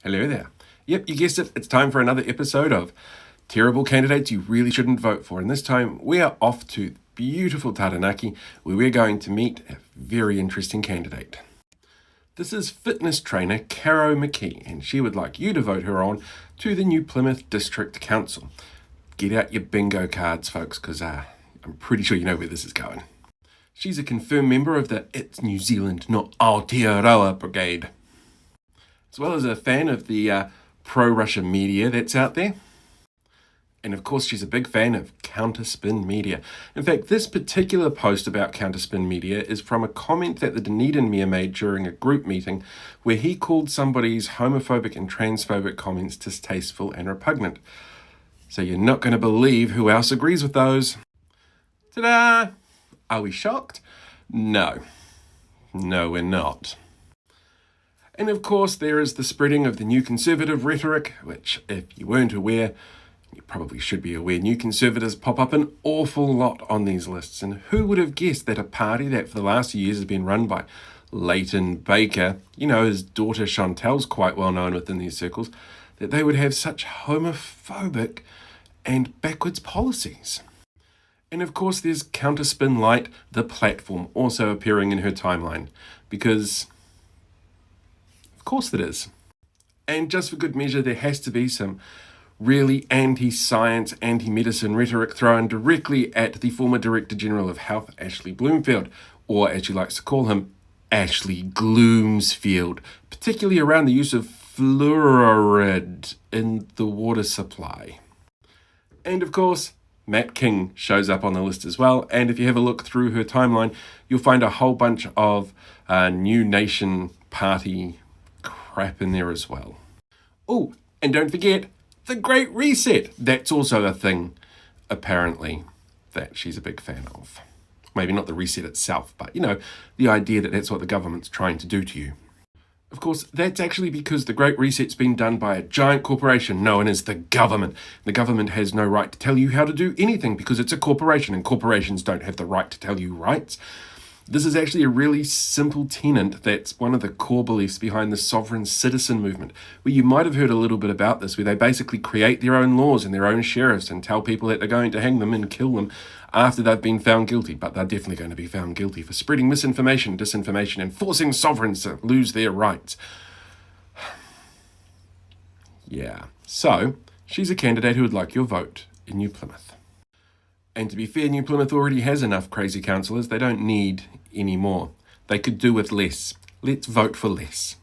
Hello there. Yep, you guessed it, it's time for another episode of Terrible Candidates You Really Shouldn't Vote For. And this time we are off to beautiful Taranaki, where we're going to meet a very interesting candidate. This is fitness trainer Caro McKee, and she would like you to vote her on to the New Plymouth District Council. Get out your bingo cards, folks, because I'm pretty sure you know where this is going. She's a confirmed member of the It's New Zealand, Not Aotearoa Brigade, as well as a fan of the pro-Russia media that's out there. And of course, she's a big fan of counterspin media. In fact, this particular post about counterspin media is from a comment that the Dunedin Mayor made during a group meeting where he called somebody's homophobic and transphobic comments distasteful and repugnant. So you're not going to believe who else agrees with those. Ta-da! Are we shocked? No. No, we're not. And of course, there is the spreading of the new conservative rhetoric, which, if you weren't aware, you probably should be aware, new conservatives pop up an awful lot on these lists. And who would have guessed that a party that for the last few years has been run by Leighton Baker, his daughter Chantel's quite well known within these circles, that they would have such homophobic and backwards policies. And of course, there's Counterspin Light, the platform, also appearing in her timeline, because of course it is. And just for good measure, there has to be some really anti-science, anti-medicine rhetoric thrown directly at the former Director General of Health, Ashley Bloomfield, or as she likes to call him, Ashley Gloomsfield, particularly around the use of fluoride in the water supply. And of course, Matt King shows up on the list as well, and if you have a look through her timeline, you'll find a whole bunch of New Nation Party crap in there as well. Oh, and don't forget, the Great Reset. That's also a thing, apparently, that she's a big fan of. Maybe not the reset itself, but, the idea that that's what the government's trying to do to you. Of course, that's actually because the Great Reset's been done by a giant corporation known as the government. The government has no right to tell you how to do anything because it's a corporation, and corporations don't have the right to tell you rights. This is actually a really simple tenet that's one of the core beliefs behind the sovereign citizen movement, where you might have heard a little bit about this, where they basically create their own laws and their own sheriffs and tell people that they're going to hang them and kill them after they've been found guilty. But they're definitely going to be found guilty for spreading misinformation, disinformation, and forcing sovereigns to lose their rights. Yeah, so she's a candidate who would like your vote in New Plymouth. And to be fair, New Plymouth already has enough crazy councillors. They don't need any more. They could do with less. Let's vote for less.